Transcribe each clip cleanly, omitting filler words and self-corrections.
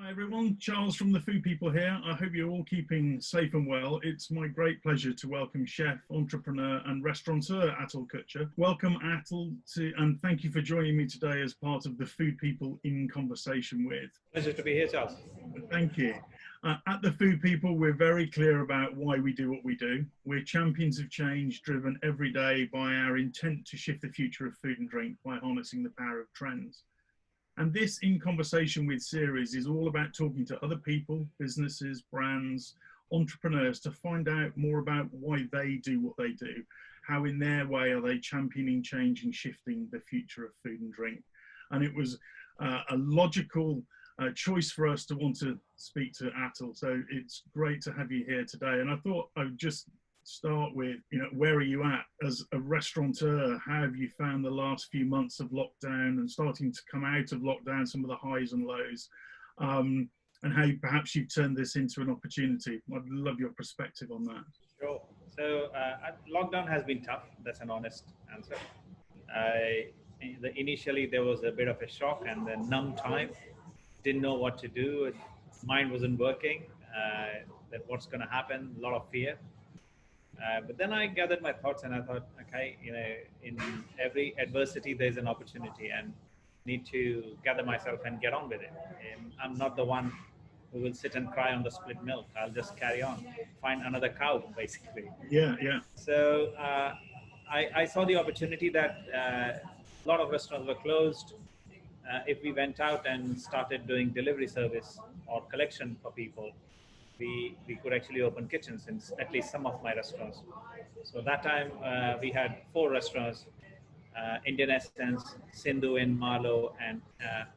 Hi everyone, Charles from The Food People here. I hope you're all keeping safe and well. It's my great pleasure to welcome chef, entrepreneur and restaurateur Atul Kochhar. Welcome Atul and thank you for joining me today as part of The Food People in Conversation With. Pleasure to be here, Charles. Thank you. At The Food People, we're very clear about why we do what we do. We're champions of change driven every day by our intent to shift the future of food and drink by harnessing the power of trends. And this In Conversation With series is all about talking to other people, businesses, brands, entrepreneurs to find out more about why they do what they do. How in their way are they championing change and shifting the future of food and drink. And it was a logical choice for us to want to speak to Atul. So it's great to have you here today. And I thought I would just start with, where are you at as a restaurateur? How have you found the last few months of lockdown and starting to come out of lockdown, some of the highs and lows, and how perhaps you've turned this into an opportunity? I'd love your perspective on that. Sure. So lockdown has been tough. That's an honest answer. Initially, there was a bit of a shock and then numb time. Didn't know what to do. Mind wasn't working. That what's going to happen? A lot of fear. But then I gathered my thoughts and I thought, okay, in every adversity, there's an opportunity and need to gather myself and get on with it. And I'm not the one who will sit and cry on the split milk. I'll just carry on, find another cow, basically. Yeah. So I saw the opportunity that a lot of restaurants were closed. If we went out and started doing delivery service or collection for people, we could actually open kitchens in at least some of my restaurants. So that time we had 4 restaurants, Indian Essence, Sindhu in Marlow, and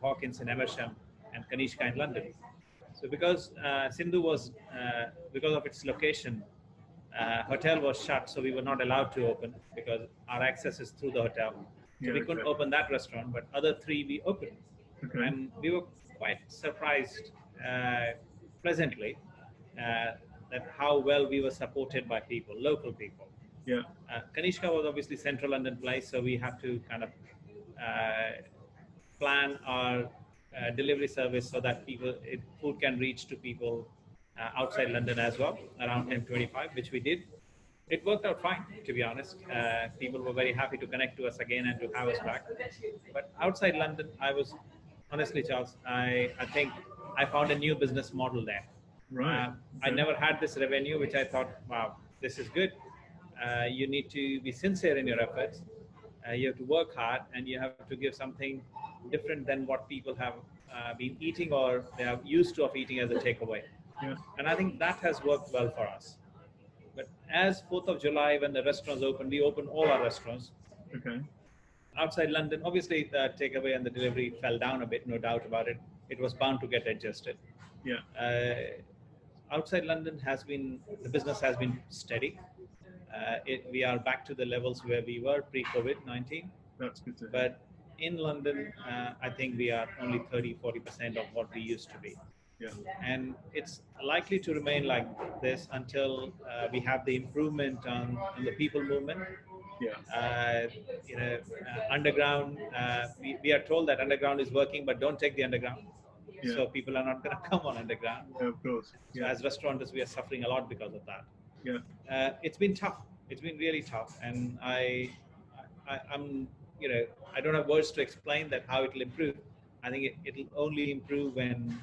Hawkins in Emersham, and Kanishka in London. So because Sindhu was, because of its location, hotel was shut, so we were not allowed to open because our access is through the hotel. So we couldn't open that restaurant, but other 3 we opened. Okay. And we were quite surprised, pleasantly, that how well we were supported by people, local people. Yeah. Kanishka was obviously central London place, so we have to kind of plan our delivery service so that food can reach to people outside London as well, around 10:25, which we did. It worked out fine, to be honest. People were very happy to connect to us again and to have us back. But outside London, I was, honestly, Charles, I think I found a new business model there. Right. I never had this revenue, which I thought, wow, this is good. You need to be sincere in your efforts. You have to work hard and you have to give something different than what people have been eating or they are used to of eating as a takeaway. Yeah. And I think that has worked well for us. But as 4th of July, when the restaurants opened, we opened all our restaurants. Okay. Outside London, obviously the takeaway and the delivery fell down a bit, no doubt about it. It was bound to get adjusted. Yeah. Outside London the business has been steady. We are back to the levels where we were pre-COVID-19. That's good to hear. But in London, I think we are only 30-40% of what we used to be. Yeah. And it's likely to remain like this until we have the improvement on the people movement. Yeah. Underground, we are told that underground is working, but don't take the underground. Yeah. So people are not going to come on underground. Yeah, of course. So as restaurateurs, we are suffering a lot because of that. Yeah. It's been tough. It's been really tough, and I'm, I don't have words to explain that how it will improve. I think it'll only improve when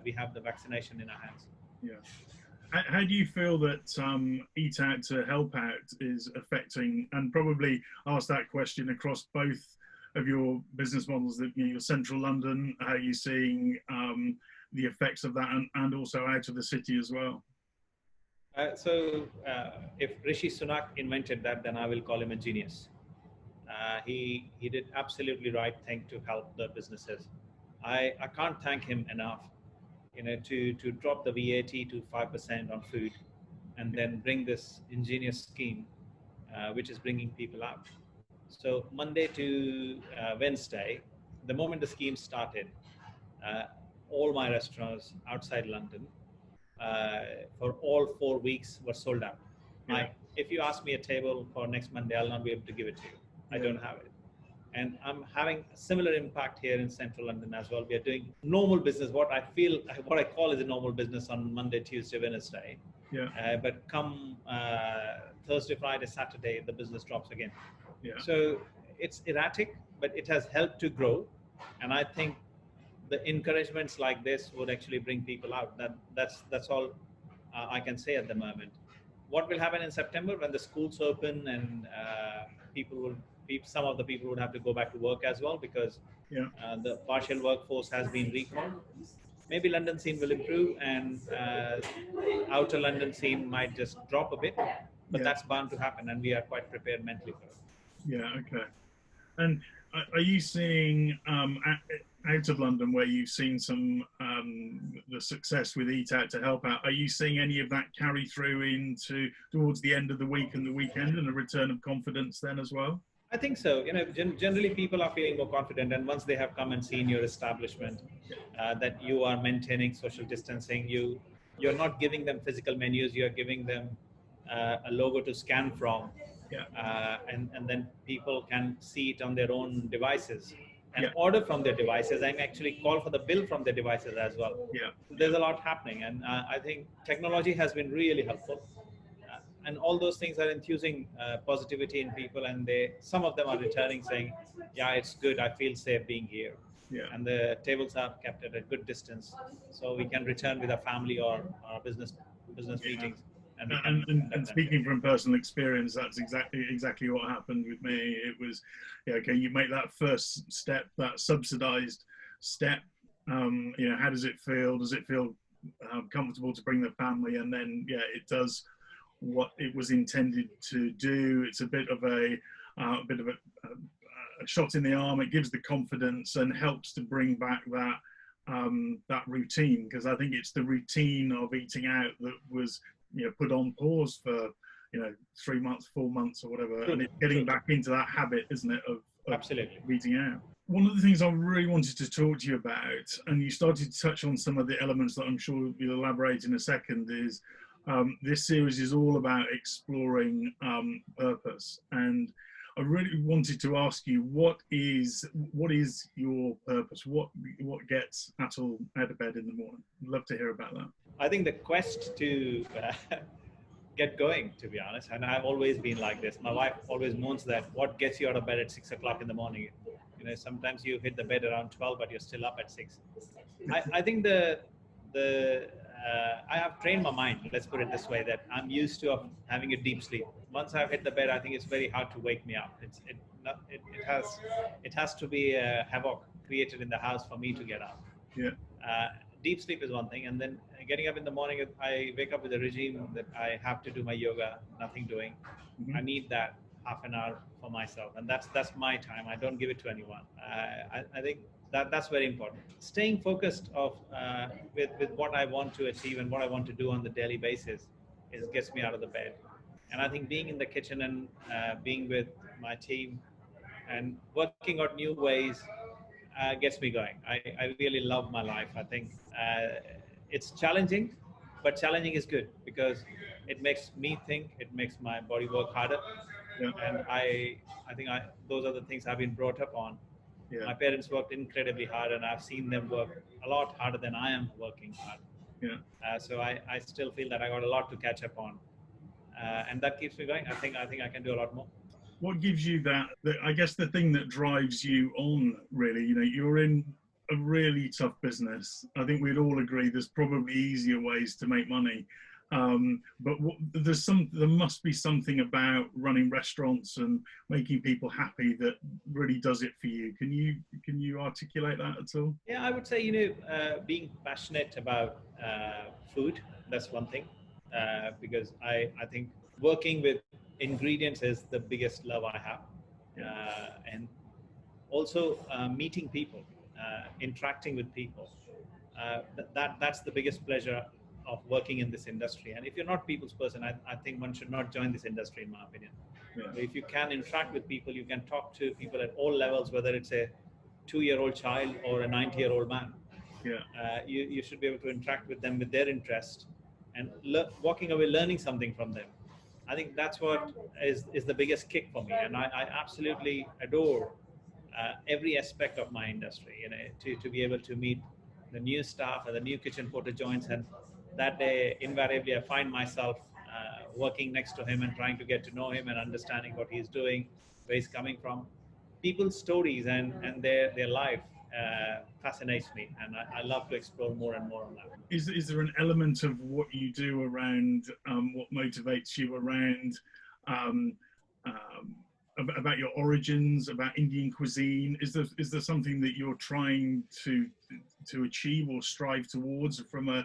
we have the vaccination in our hands. Yeah. How do you feel that ETAC to help out is affecting, and probably ask that question across both of your business models, that your central London, how are you seeing the effects of that, and also out of the city as well? If Rishi Sunak invented that, then I will call him a genius. He did absolutely right thing to help the businesses. I can't thank him enough, to drop the VAT to 5% on food, and then bring this ingenious scheme, which is bringing people out. So Monday to Wednesday, the moment the scheme started, all my restaurants outside London for all 4 weeks were sold out. Yeah. If you ask me a table for next Monday, I'll not be able to give it to you. I don't have it. And I'm having a similar impact here in central London as well. We are doing normal business, what I call is a normal business on Monday, Tuesday, Wednesday. Yeah. But come Thursday, Friday, Saturday, the business drops again. Yeah. So it's erratic, but it has helped to grow. And I think the encouragements like this would actually bring people out. That's all I can say at the moment. What will happen in September when the schools open and some of the people would have to go back to work as well, because the partial workforce has been recalled. Maybe London scene will improve, and outer London scene might just drop a bit, but that's bound to happen, and we are quite prepared mentally for it. Yeah. Okay. And are you seeing out of London, where you've seen some the success with ETAC to help out, are you seeing any of that carry through into towards the end of the week and the weekend, and a return of confidence then as well? I think so. Generally people are feeling more confident, and once they have come and seen your establishment, that you are maintaining social distancing, you're not giving them physical menus, you're giving them a logo to scan from, and then people can see it on their own devices and order from their devices, and actually call for the bill from their devices as well. There's a lot happening, and I think technology has been really helpful. And all those things are infusing positivity in people, and some of them are returning saying, yeah, it's good, I feel safe being here. And the tables are kept at a good distance, so we can return with our family or our business meetings. And speaking from personal experience, that's exactly what happened with me. It was, okay, you make that first step, that subsidized step. How does it feel? Does it feel comfortable to bring the family? And then, it does what it was intended to do. It's a bit of a shot in the arm. It gives the confidence and helps to bring back that routine, because I think it's the routine of eating out that was put on pause for 3 months, 4 months, or whatever, and it's getting back into that habit, isn't it, of absolutely eating out. One of the things I really wanted to talk to you about, and you started to touch on some of the elements that I'm sure you'll elaborate in a second, is this series is all about exploring purpose. And I really wanted to ask you, what is your purpose? What gets Atul out of bed in the morning? I'd love to hear about that. I think the quest to get going, to be honest, and I've always been like this. My wife always moans that, what gets you out of bed at 6 o'clock in the morning? Sometimes you hit the bed around 12, but you're still up at 6. I think I have trained my mind, let's put it this way, that I'm used to having a deep sleep. Once I've hit the bed, I think it's very hard to wake me up. It has to be a havoc created in the house for me to get up. Deep sleep is one thing, and then getting up in the morning, I wake up with a regime that I have to do my yoga, nothing doing. I need that half an hour for myself, and that's my time. I don't give it to anyone. I think that's very important. Staying focused with what I want to achieve and what I want to do on the daily basis gets me out of the bed. And I think being in the kitchen and being with my team and working out new ways gets me going. I really love my life. I think it's challenging, but challenging is good because it makes me think, it makes my body work harder. And I think those are the things I've been brought up on. My parents worked incredibly hard, and I've seen them work a lot harder than I am working hard. So I still feel that I got a lot to catch up on, and that keeps me going. I think I can do a lot more. What gives you that? I guess the thing that drives you on, really, you're in a really tough business. I think we'd all agree there's probably easier ways to make money. But there must be something about running restaurants and making people happy that really does it for you. Can you articulate that at all? Yeah, I would say being passionate about food, that's one thing, because I think working with ingredients is the biggest love I have, and also meeting people, interacting with people. That's the biggest pleasure of working in this industry. And if you're not people's person, I think one should not join this industry, in my opinion. If you can interact with people, you can talk to people at all levels, whether it's a 2-year-old child or a 90-year-old man. You should be able to interact with them with their interest and walking away learning something from them. I think that's what is the biggest kick for me. And I absolutely adore every aspect of my industry, to be able to meet the new staff and the new kitchen porter joins. And that day, invariably, I find myself working next to him and trying to get to know him and understanding what he's doing, where he's coming from. People's stories and their life fascinates me, and I love to explore more and more on that. Is there an element of what you do around what motivates you around um, about your origins, about Indian cuisine? Is there something that you're trying to achieve or strive towards from a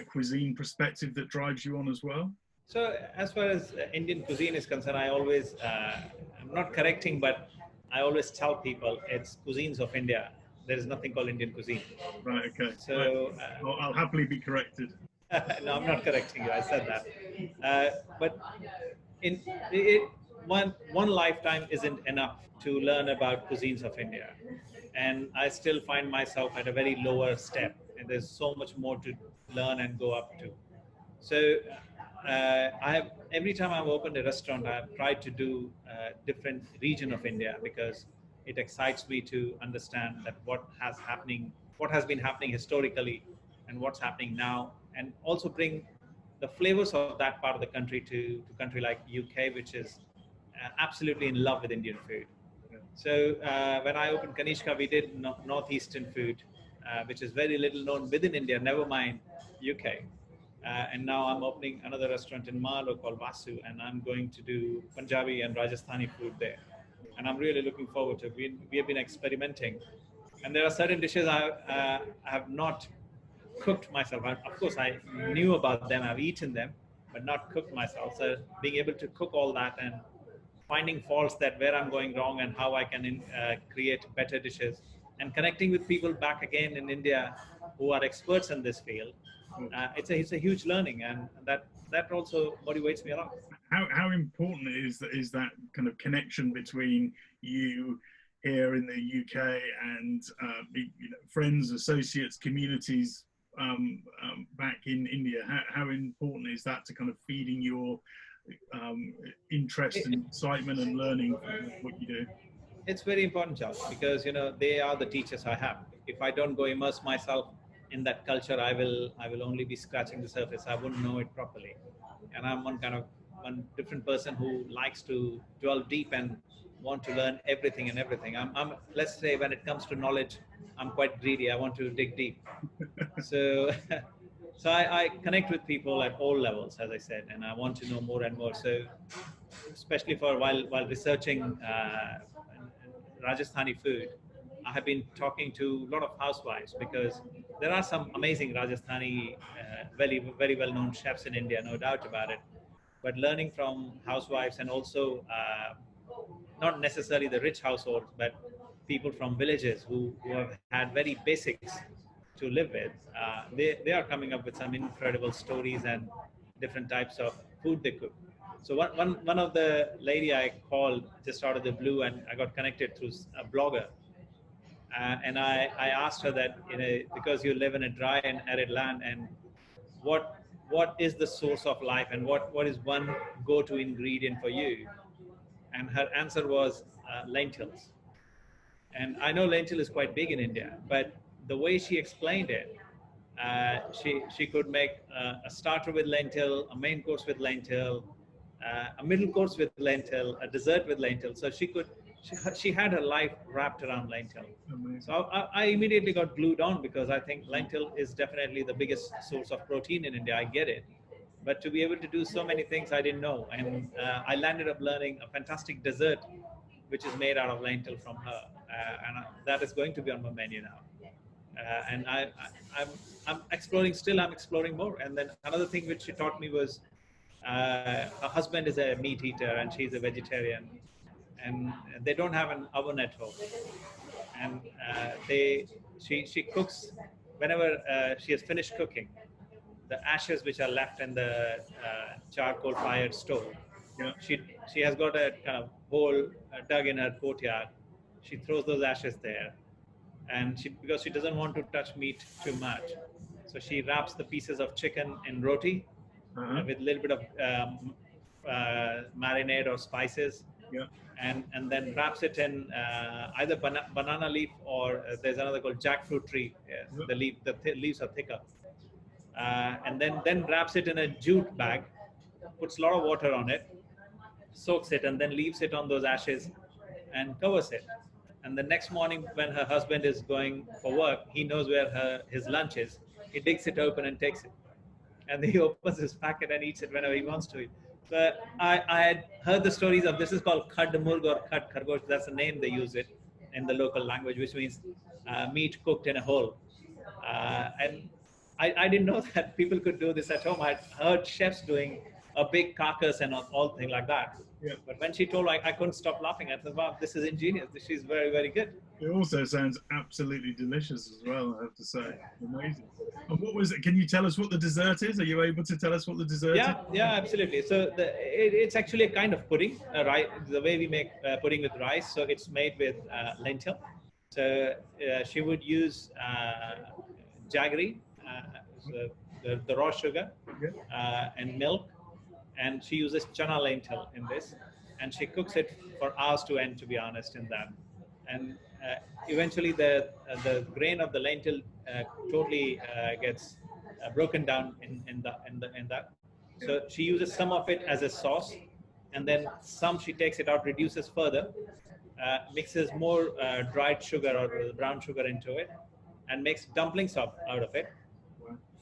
cuisine perspective that drives you on as well? So as far as Indian cuisine is concerned, I always, I'm not correcting, but I always tell people it's cuisines of India. There is nothing called Indian cuisine. Right, okay. So I'll happily be corrected. no, I'm not correcting you. I said that. But one lifetime isn't enough to learn about cuisines of India. And I still find myself at a very lower step. And there's so much more to learn and go up to. So every time I've opened a restaurant, I've tried to do a different region of India, because it excites me to understand that what has been happening historically and what's happening now, and also bring the flavors of that part of the country to country like UK, which is absolutely in love with Indian food. So when I opened Kanishka, we did northeastern food, which is very little known within India, never mind UK. And now I'm opening another restaurant in Malo called Vasu, and I'm going to do Punjabi and Rajasthani food there. And I'm really looking forward to it. We have been experimenting. And there are certain dishes I have not cooked myself. Of course, I knew about them, I've eaten them, but not cooked myself. So being able to cook all that and finding faults that where I'm going wrong and how I can create better dishes, and connecting with people back again in India who are experts in this field. It's a huge learning, and that also motivates me a lot. How important is that kind of connection between you here in the UK and friends, associates, communities back in India? How important is that to kind of feeding your interest and excitement and learning from what you do? It's very important, Charles, because they are the teachers I have. If I don't go immerse myself in that culture, I will only be scratching the surface. I wouldn't know it properly. And I'm one different person who likes to delve deep and want to learn everything and everything. I'm let's say when it comes to knowledge, I'm quite greedy. I want to dig deep. So so I connect with people at all levels, as I said, and I want to know more and more. So especially while researching Rajasthani food, I have been talking to a lot of housewives, because there are some amazing Rajasthani, very well-known chefs in India, no doubt about it. But learning from housewives, and also not necessarily the rich households, but people from villages who have had very basics to live with, they are coming up with some incredible stories and different types of food they cook. So one of the lady I called just out of the blue, and I got connected through a blogger. And I asked her that, because you live in a dry and arid land, and what is the source of life, and what is one go-to ingredient for you? And her answer was lentils. And I know lentil is quite big in India, but the way she explained it, she could make a starter with lentil, a main course with lentil, a middle course with lentil, a dessert with lentil. So she had her life wrapped around lentil. Amazing. So I immediately got glued on, because I think lentil is definitely the biggest source of protein in India. I get it. But to be able to do so many things I didn't know. And I landed up learning a fantastic dessert, which is made out of lentil from her. And that is going to be on my menu now. And I'm exploring still, I'm exploring more. And then another thing which she taught me was, her husband is a meat eater and she's a vegetarian. And they don't have an oven at home. And she cooks whenever she has finished cooking. The ashes which are left in the charcoal fired stove, she has got a kind of hole dug in her courtyard. She throws those ashes there, and because she doesn't want to touch meat too much, so she wraps the pieces of chicken in roti with a little bit of marinade or spices, Yeah. and then wraps it in either banana leaf, or there's another called jackfruit tree. Yeah. The leaves are thicker, and then wraps it in a jute bag, puts a lot of water on it, soaks it, and then leaves it on those ashes and covers it. And the next morning, when her husband is going for work, he knows where his lunch is. He digs it open and takes it, and he opens his packet and eats it whenever he wants to. So I had heard the stories of this is called khad murg or khad khargosh. That's the name they use it in the local language, which means meat cooked in a hole. And I didn't know that people could do this at home. I'd heard chefs doing a big carcass and all things like that. Yeah. But when she told me, I couldn't stop laughing. I thought, wow, this is ingenious. She's very, very good. It also sounds absolutely delicious as well, I have to say. Amazing. And what was it? Can you tell us what the dessert is? Are you able to tell us what the dessert is? Yeah, absolutely. So it's actually a kind of pudding, the way we make pudding with rice. So it's made with lentil. So she would use jaggery, so the raw sugar, and milk, and she uses chana lentil in this, and she cooks it for hours to end, to be honest, in that. And eventually the grain of the lentil totally gets broken down in that. So she uses some of it as a sauce, and then some she takes it out, reduces further, mixes more dried sugar or brown sugar into it, and makes dumplings out of it,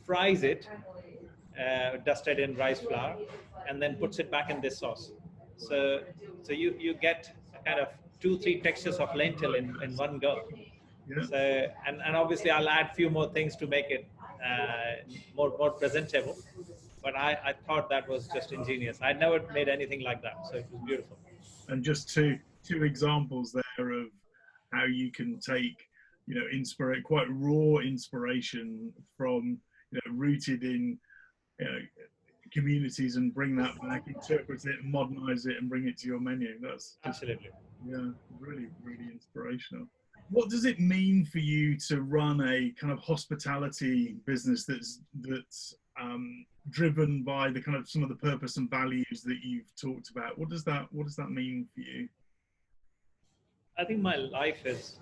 fries it, dusted in rice flour, and then puts it back in this sauce. So you get a kind of 2-3 textures of lentil in one go. Yeah. So and obviously I'll add a few more things to make it more presentable. But I thought that was just ingenious. I'd never made anything like that, so it was beautiful. And just two examples there of how you can take, quite raw inspiration from, rooted in, communities, and bring that back, interpret it, modernize it, and bring it to your menu. That's just, Absolutely. yeah, really, really inspirational. What does it mean for you to run a kind of hospitality business that's driven by the kind of some of the purpose and values that you've talked about? What does that mean for you? I think my life is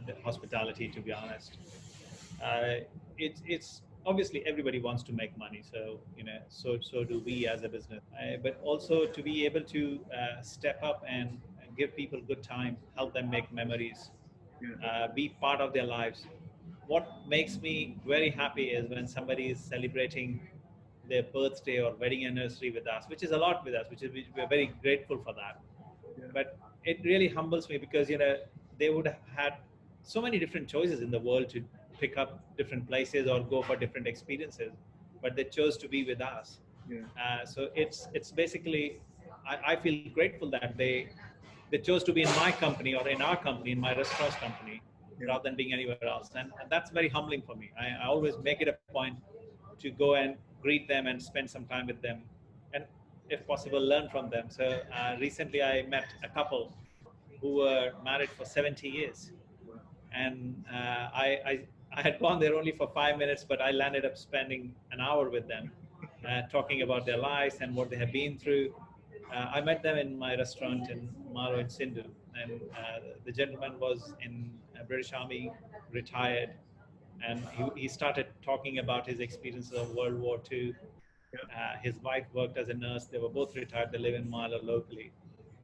the hospitality, to be honest. It's obviously everybody wants to make money, so so do we as a business. But also to be able to step up and give people good time, help them make memories, be part of their lives. What makes me very happy is when somebody is celebrating their birthday or wedding anniversary with us, which is a lot with us, we're very grateful for that. But it really humbles me because they would have had so many different choices in the world to pick up different places or go for different experiences, but they chose to be with us. So it's basically I feel grateful that they chose to be in my company or in our company, in my restaurant's company, rather than being anywhere else. And that's very humbling for me. I always make it a point to go and greet them and spend some time with them, and if possible, learn from them. So recently I met a couple who were married for 70 years. And I had gone there only for 5 minutes, but I landed up spending an hour with them, talking about their lives and what they have been through. I met them in my restaurant in Maro in Sindhu, and the gentleman was in British Army, retired, and he started talking about his experiences of World War II. His wife worked as a nurse. They were both retired. They live in Mala locally.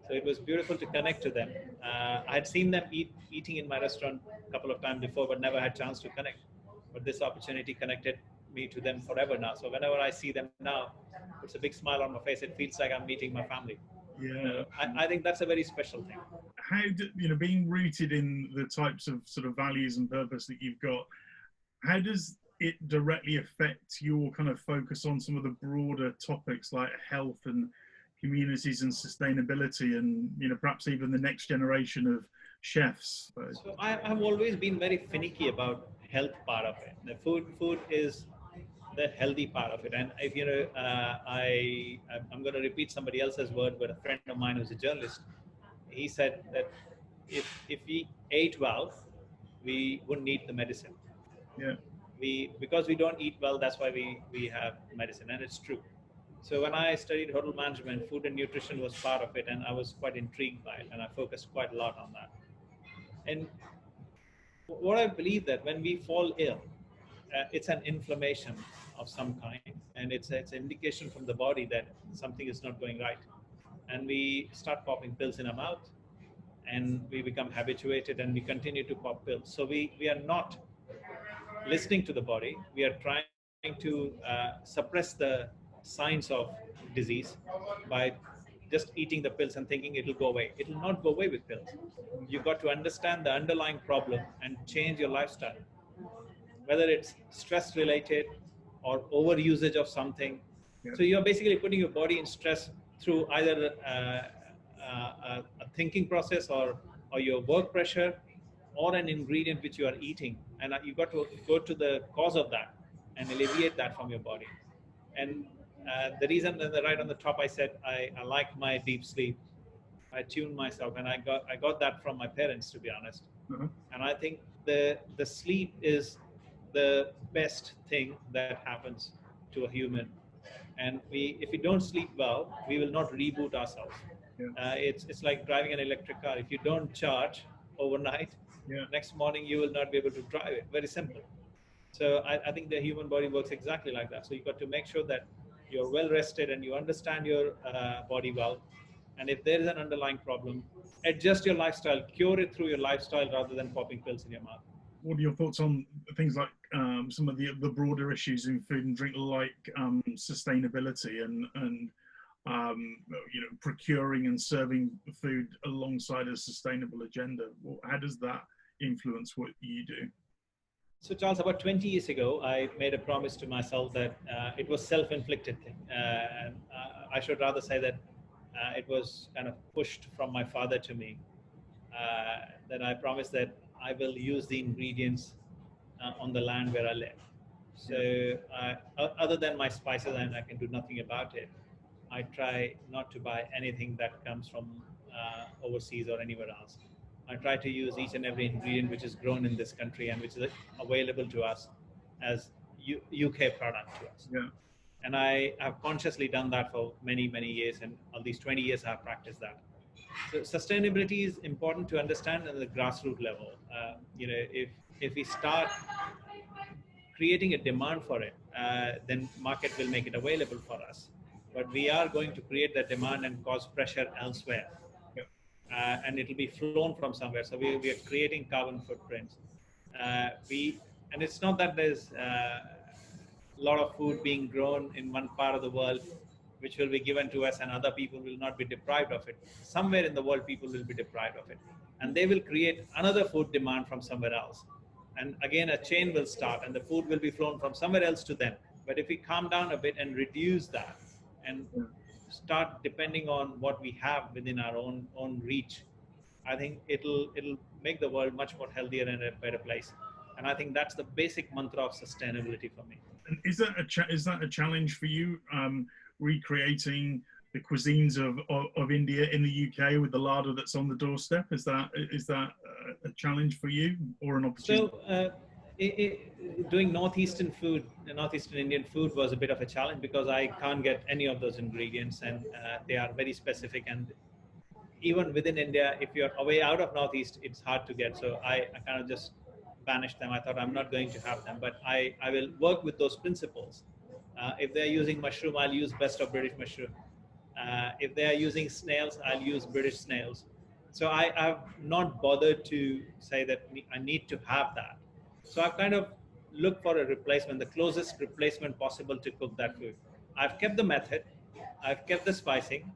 So it was beautiful to connect to them. I had seen them eating in my restaurant a couple of times before, but never had a chance to connect. But this opportunity connected me to them forever now. So whenever I see them now, it's a big smile on my face. It feels like I'm meeting my family. I think that's a very special thing. How being rooted in the types of sort of values and purpose that you've got, how does it directly affect your kind of focus on some of the broader topics like health and communities and sustainability, and perhaps even the next generation of chefs? So I've always been very finicky about health part of it. The food is the healthy part of it. And if I'm going to repeat somebody else's word, but a friend of mine who's a journalist, he said that if we ate well, we wouldn't need the medicine. Because we don't eat well, that's why we have medicine, and it's true. So when I studied hotel management, food and nutrition was part of it, and I was quite intrigued by it, and I focused quite a lot on that. And what I believe that when we fall ill, it's an inflammation of some kind, and it's an indication from the body that something is not going right, and we start popping pills in our mouth, and we become habituated, and we continue to pop pills. So we are not listening to the body. We are trying to suppress the signs of disease by just eating the pills and thinking it'll go away. It will not go away with pills. You got to understand the underlying problem and change your lifestyle, whether it's stress related or over usage of something. Yeah. So you're basically putting your body in stress through either a thinking process or your work pressure or an ingredient which you are eating. And you got to go to the cause of that and alleviate that from your body. And the reason that right on the top I said I like my deep sleep. I tune myself, and I got that from my parents, to be honest. Uh-huh. And I think the sleep is the best thing that happens to a human. And if we don't sleep well, we will not reboot ourselves. Yeah. It's like driving an electric car. If you don't charge overnight, Yeah. next morning you will not be able to drive it. Very simple. So I think the human body works exactly like that. So you got to make sure that you're well rested and you understand your body well. And if there is an underlying problem, adjust your lifestyle, cure it through your lifestyle rather than popping pills in your mouth. What are your thoughts on things like some of the broader issues in food and drink, like sustainability and you know, procuring and serving food alongside a sustainable agenda? How does that influence what you do? So Charles, about 20 years ago, I made a promise to myself that it was self-inflicted thing. I should rather say that it was kind of pushed from my father to me. That I promised that I will use the ingredients on the land where I live. So other than my spices, and I can do nothing about it, I try not to buy anything that comes from overseas or anywhere else. I try to use each and every ingredient which is grown in this country and which is available to us as UK product to us. Yeah. And I have consciously done that for many, many years, and all these 20 years I have practiced that. So sustainability is important to understand at the grassroots level. You know, if we start creating a demand for it, then market will make it available for us. But we are going to create that demand and cause pressure elsewhere. And it will be flown from somewhere. So we are creating carbon footprints. And it's not that there's a lot of food being grown in one part of the world, which will be given to us, and other people will not be deprived of it. Somewhere in the world, people will be deprived of it. And they will create another food demand from somewhere else. And again, a chain will start, and the food will be flown from somewhere else to them. But if we calm down a bit and reduce that, and start depending on what we have within our own reach, I think it'll make the world much more healthier and a better place. And I think that's the basic mantra of sustainability for me. And is that a challenge for you, recreating the cuisines of India in the UK with the larder that's on the doorstep? Is that a challenge for you or an opportunity? So doing northeastern Indian food was a bit of a challenge because I can't get any of those ingredients, and they are very specific. And even within India, if you're away out of northeast, it's hard to get. So I kind of just banished them. I thought I'm not going to have them, but I will work with those principles. If they're using mushroom, I'll use best of British mushroom. If they are using snails, I'll use British snails. So I have not bothered to say that I need to have that. So I've kind of looked for a replacement, the closest replacement possible to cook that food. I've kept the method, I've kept the spicing,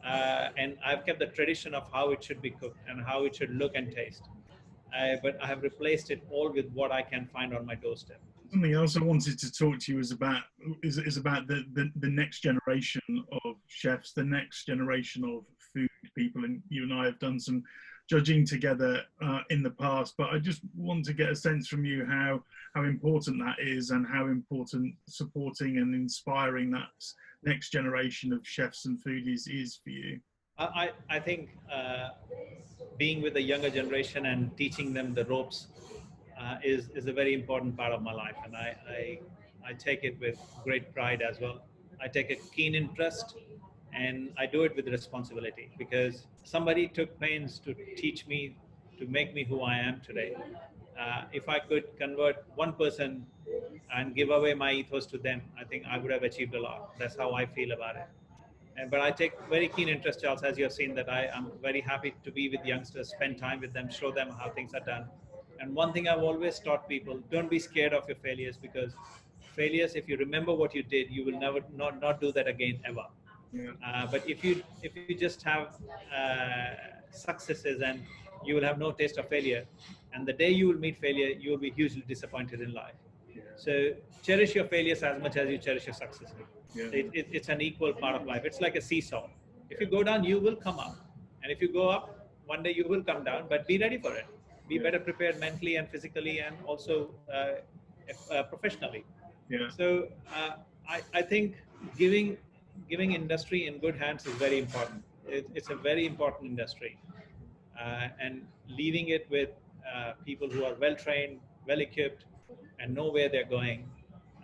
and I've kept the tradition of how it should be cooked and how it should look and taste. But I have replaced it all with what I can find on my doorstep. Something else I wanted to talk to you is about the next generation of chefs, the next generation of food people, and you and I have done some judging together in the past. But I just want to get a sense from you how important that is, and how important supporting and inspiring that next generation of chefs and foodies is for you. I think being with the younger generation and teaching them the ropes is a very important part of my life, and I take it with great pride as well. I take a keen interest, and I do it with responsibility because somebody took pains to teach me, to make me who I am today. If I could convert one person and give away my ethos to them, I think I would have achieved a lot. That's how I feel about it. But I take very keen interest, Charles, as you have seen, that I am very happy to be with youngsters, spend time with them, show them how things are done. And one thing I've always taught people, don't be scared of your failures, because failures, if you remember what you did, you will never not do that again ever. Yeah. But if you just have successes, and you will have no taste of failure, and the day you will meet failure, you will be hugely disappointed in life. Yeah. So cherish your failures as much as you cherish your successes. Yeah. It's an equal part of life. It's like a seesaw. If Yeah. you go down, you will come up, and if you go up, one day you will come down. But be ready for it. Be better prepared mentally and physically, and also professionally. Yeah. So I think giving industry in good hands is very important. It's a very important industry, and leaving it with people who are well trained, well equipped, and know where they're going,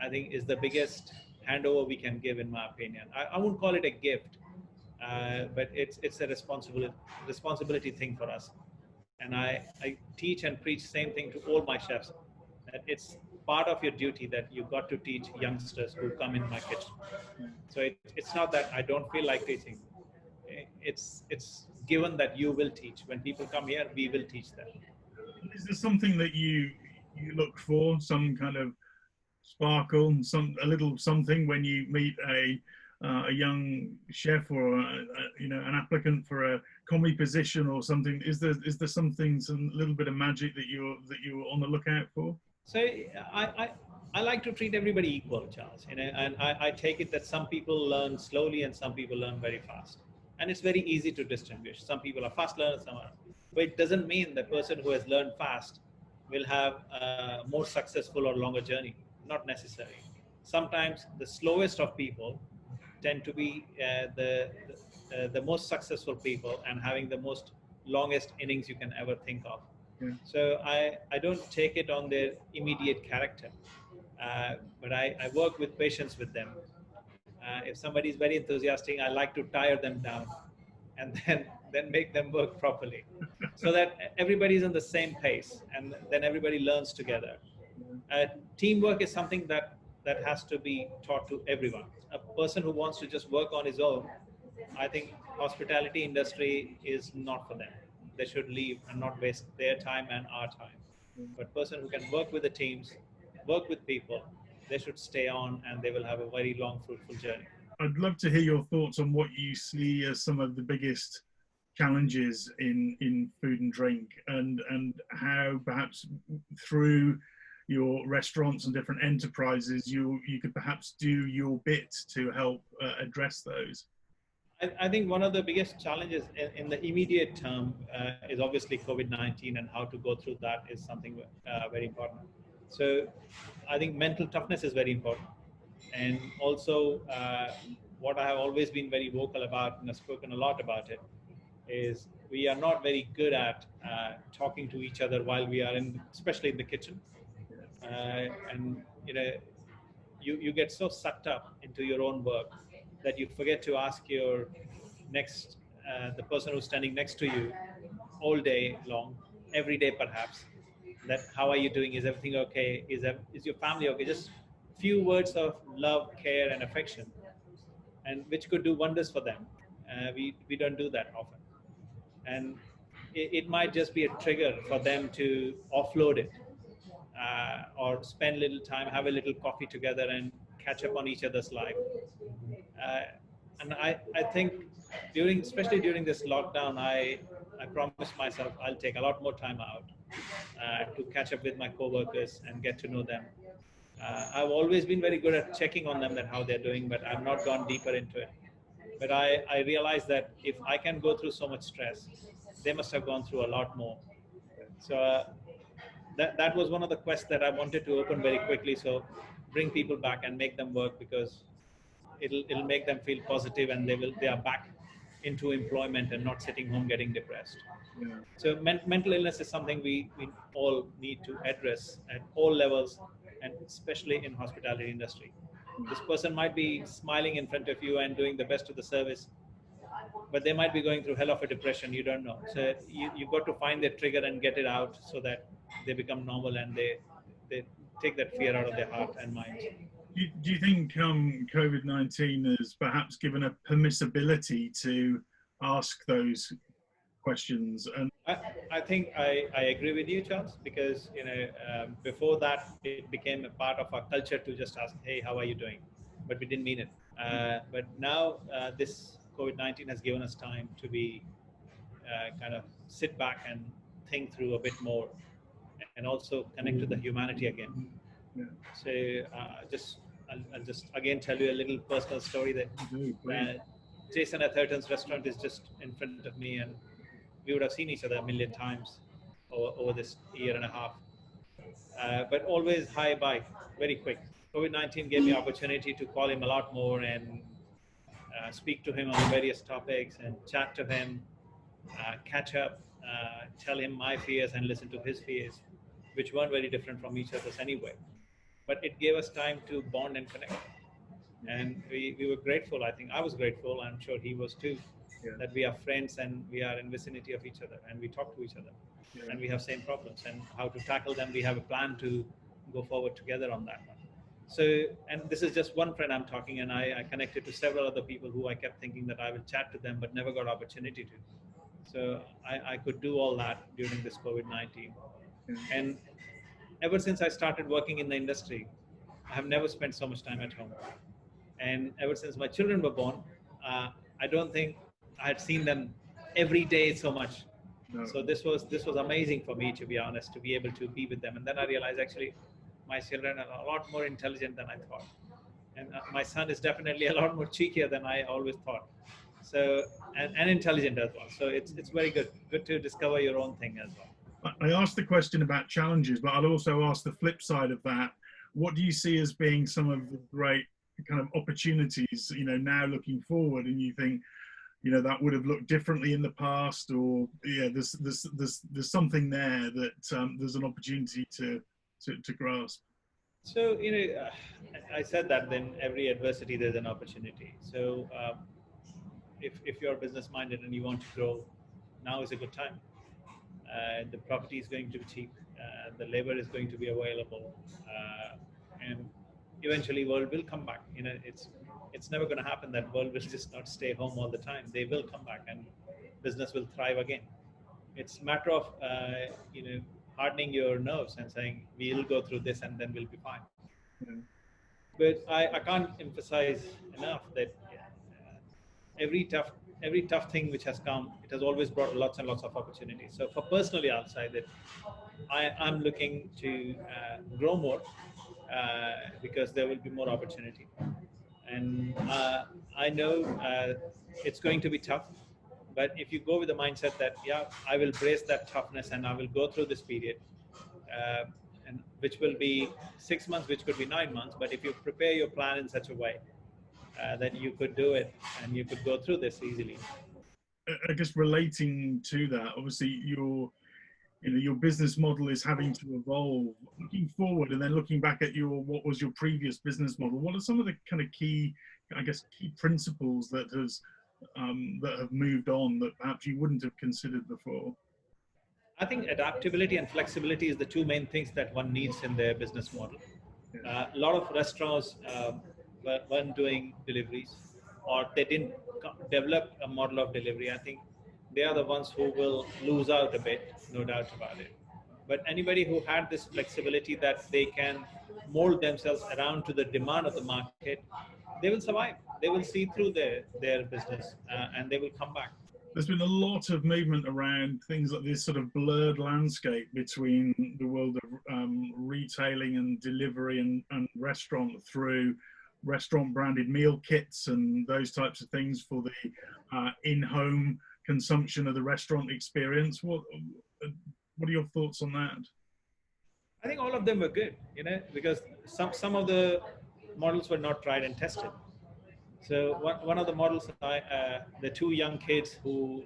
I think is the biggest handover we can give, in my opinion. I won't call it a gift, but it's a responsibility thing for us. And I teach and preach same thing to all my chefs, that it's part of your duty that you got to teach youngsters who come in my kitchen. So it's not that I don't feel like teaching. It's given that you will teach. When people come here, we will teach them. Is there something that you look for, some kind of sparkle, a little something when you meet a young chef, or an applicant for a commis position or something? Is there something, some little bit of magic that you're on the lookout for? So I like to treat everybody equal, Charles. And I take it that some people learn slowly and some people learn very fast, and it's very easy to distinguish. Some people are fast learners, some are, but it doesn't mean the person who has learned fast will have a more successful or longer journey. Not necessary. Sometimes the slowest of people tend to be the most successful people, and having the most longest innings you can ever think of. Yeah. So I don't take it on their immediate character, but I work with patience with them. If somebody is very enthusiastic, I like to tire them down, and then make them work properly, so that everybody is on the same pace, and then everybody learns together. Teamwork is something that has to be taught to everyone. A person who wants to just work on his own, I think hospitality industry is not for them. They should leave and not waste their time and our time. But person who can work with the teams, work with people, they should stay on, and they will have a very long, fruitful journey. I'd love to hear your thoughts on what you see as some of the biggest challenges in food and drink, and how perhaps through your restaurants and different enterprises you could perhaps do your bit to help address those. I think one of the biggest challenges in the immediate term is obviously COVID-19, and how to go through that is something very important. So I think mental toughness is very important. And also what I have always been very vocal about, and have spoken a lot about it, is we are not very good at talking to each other while we are especially in the kitchen. And you get so sucked up into your own work that you forget to ask your the person who's standing next to you all day long, every day perhaps, that how are you doing? Is everything okay? Is your family okay? Just few words of love, care, and affection, and which could do wonders for them. We don't do that often, and it might just be a trigger for them to offload it, or spend a little time, have a little coffee together, and catch up on each other's life. And I think especially during this lockdown, I promised myself I'll take a lot more time out to catch up with my coworkers and get to know them. I've always been very good at checking on them, that how they're doing, but I've not gone deeper into it. But I realized that if I can go through so much stress, they must have gone through a lot more. So that was one of the quests that I wanted to open very quickly. So bring people back and make them work, because it'll make them feel positive, and they are back into employment and not sitting home getting depressed. Yeah. So mental illness is something we all need to address at all levels, and especially in hospitality industry. This person might be smiling in front of you and doing the best of the service, but they might be going through hell of a depression. You don't know. So you got to find their trigger and get it out so that they become normal and they take that fear out of their heart and mind. Do you think COVID-19 has perhaps given a permissibility to ask those questions? And I think I agree with you, Charles, because before that it became a part of our culture to just ask, hey, how are you doing? But we didn't mean it. But now this COVID-19 has given us time to be kind of sit back and think through a bit more, and also connect to the humanity again. yeah. So I'll just again tell you a little personal story that Jason Atherton's restaurant is just in front of me, and we would have seen each other a million times over this year and a half. But always hi, bye, very quick. COVID-19 gave me opportunity to call him a lot more and speak to him on various topics and chat to him, catch up, tell him my fears and listen to his fears, which weren't very different from each other's anyway. But it gave us time to bond and connect. And we were grateful. I think I was grateful. I'm sure he was too, that we are friends and we are in vicinity of each other and we talk to each other and we have same problems and how to tackle them. We have a plan to go forward together on that one. So, and this is just one friend I'm talking, and I connected to several other people who I kept thinking that I will chat to them, but never got opportunity to. So I could do all that during this COVID-19. And ever since I started working in the industry, I have never spent so much time at home. And ever since my children were born, I don't think I had seen them every day so much. No. So this was amazing for me, to be honest, to be able to be with them. And then I realized actually my children are a lot more intelligent than I thought. And my son is definitely a lot more cheekier than I always thought. So, and intelligent as well. So it's very good to discover your own thing as well. I asked the question about challenges, but I'll also ask the flip side of that. What do you see as being some of the great kind of opportunities, now looking forward, and you think, that would have looked differently in the past, or there's something there that there's an opportunity to grasp? So, I said that in every adversity, there's an opportunity. So if you're business minded and you want to grow, now is a good time. The property is going to be cheap. The labor is going to be available. And eventually world will come back. It's never going to happen that world will just not stay home all the time. They will come back and business will thrive again. It's a matter of, hardening your nerves and saying, we'll go through this and then we'll be fine. Yeah. But I can't emphasize enough that every tough thing which has come, it has always brought lots and lots of opportunities. So for personally outside that, I'm looking to grow more because there will be more opportunity. And I know it's going to be tough, but if you go with the mindset that, I will brace that toughness and I will go through this period, and which will be 6 months, which could be 9 months, but if you prepare your plan in such a way that you could do it and you could go through this easily. I guess relating to that, obviously your business model is having to evolve. Looking forward and then looking back at what was your previous business model, what are some of the kind of key principles that have moved on that perhaps you wouldn't have considered before? I think adaptability and flexibility is the two main things that one needs in their business model. A lot of restaurants weren't doing deliveries, or they didn't develop a model of delivery. I think they are the ones who will lose out a bit, no doubt about it. But anybody who had this flexibility that they can mold themselves around to the demand of the market, they will survive. They will see through their business and they will come back. There's been a lot of movement around things like this sort of blurred landscape between the world of retailing and delivery and restaurant, through restaurant branded meal kits and those types of things for the in-home consumption of the restaurant experience. What are your thoughts on that? I think all of them were good, because some of the models were not tried and tested. So one of the models, the two young kids who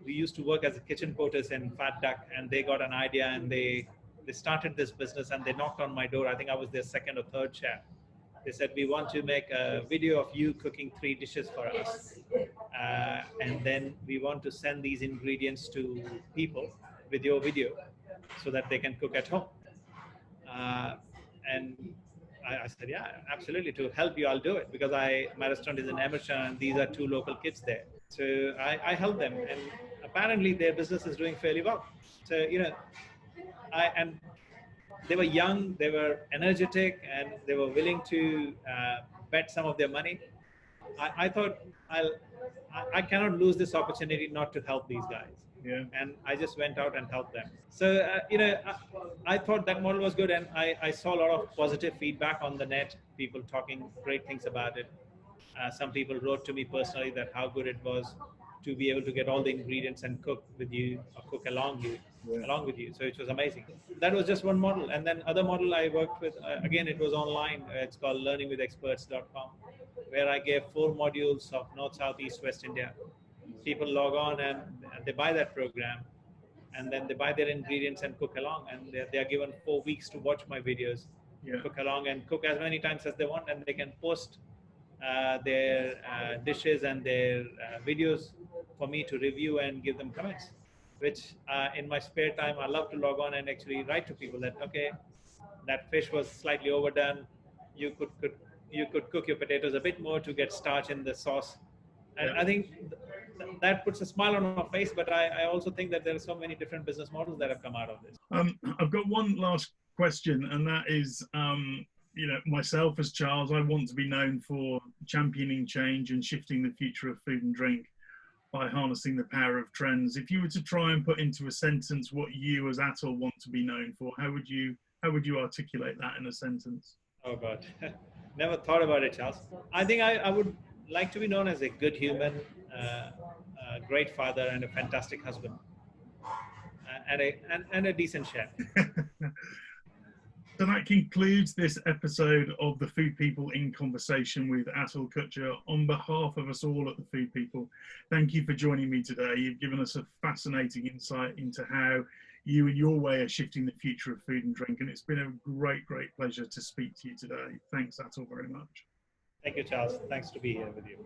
used to work as kitchen porters in Fat Duck, and they got an idea and they started this business and they knocked on my door. I think I was their second or third chef. They said, we want to make a video of you cooking 3 dishes for us. And then we want to send these ingredients to people with your video so that they can cook at home. And I said, yeah, absolutely. To help you, I'll do it, because my restaurant is in Emerson and these are 2 local kids there. So I helped them, and apparently their business is doing fairly well. So, and they were young, they were energetic, and they were willing to bet some of their money. I thought I cannot lose this opportunity not to help these guys. Yeah. And I just went out and helped them. So, I thought that model was good, and I saw a lot of positive feedback on the net, people talking great things about it. Some people wrote to me personally that how good it was to be able to get all the ingredients and cook with you, or cook along with you. So it was amazing. That was just one model. And then other model I worked with, again, it was online. It's called learningwithexperts.com, where I gave 4 modules of North, South, East, West India. People log on and they buy that program, and then they buy their ingredients and cook along, and they are given 4 weeks to watch my videos, cook along and cook as many times as they want, and they can post their dishes and their videos for me to review and give them comments, which in my spare time I love to log on and actually write to people that, okay, that fish was slightly overdone, you could cook your potatoes a bit more to get starch in the sauce. And I think that puts a smile on my face, but I also think that there are so many different business models that have come out of this. I've got one last question, and that is, myself as Charles, I want to be known for championing change and shifting the future of food and drink by harnessing the power of trends. If you were to try and put into a sentence what you as Atul want to be known for, how would you articulate that in a sentence? Oh God, never thought about it, Charles. I think I would like to be known as a good human, a great father, and a fantastic husband, and a decent chef. So that concludes this episode of the Food People in Conversation with Atul Kochhar. On behalf of us all at the Food People, thank you for joining me today. You've given us a fascinating insight into how you and your way are shifting the future of food and drink, and it's been a great pleasure to speak to you today. Thanks, Atul, very much. Thank you, Charles. Thanks to be here with you.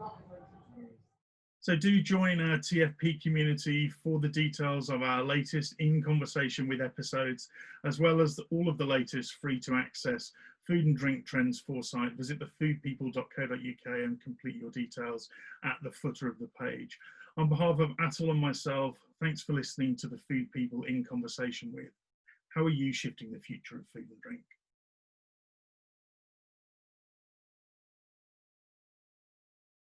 So do join our TFP community for the details of our latest In Conversation with episodes, as well as all of the latest free to access food and drink trends foresight. Visit thefoodpeople.co.uk and complete your details at the footer of the page. On behalf of Atul and myself, thanks for listening to the Food People in Conversation with. How are you shifting the future of food and drink?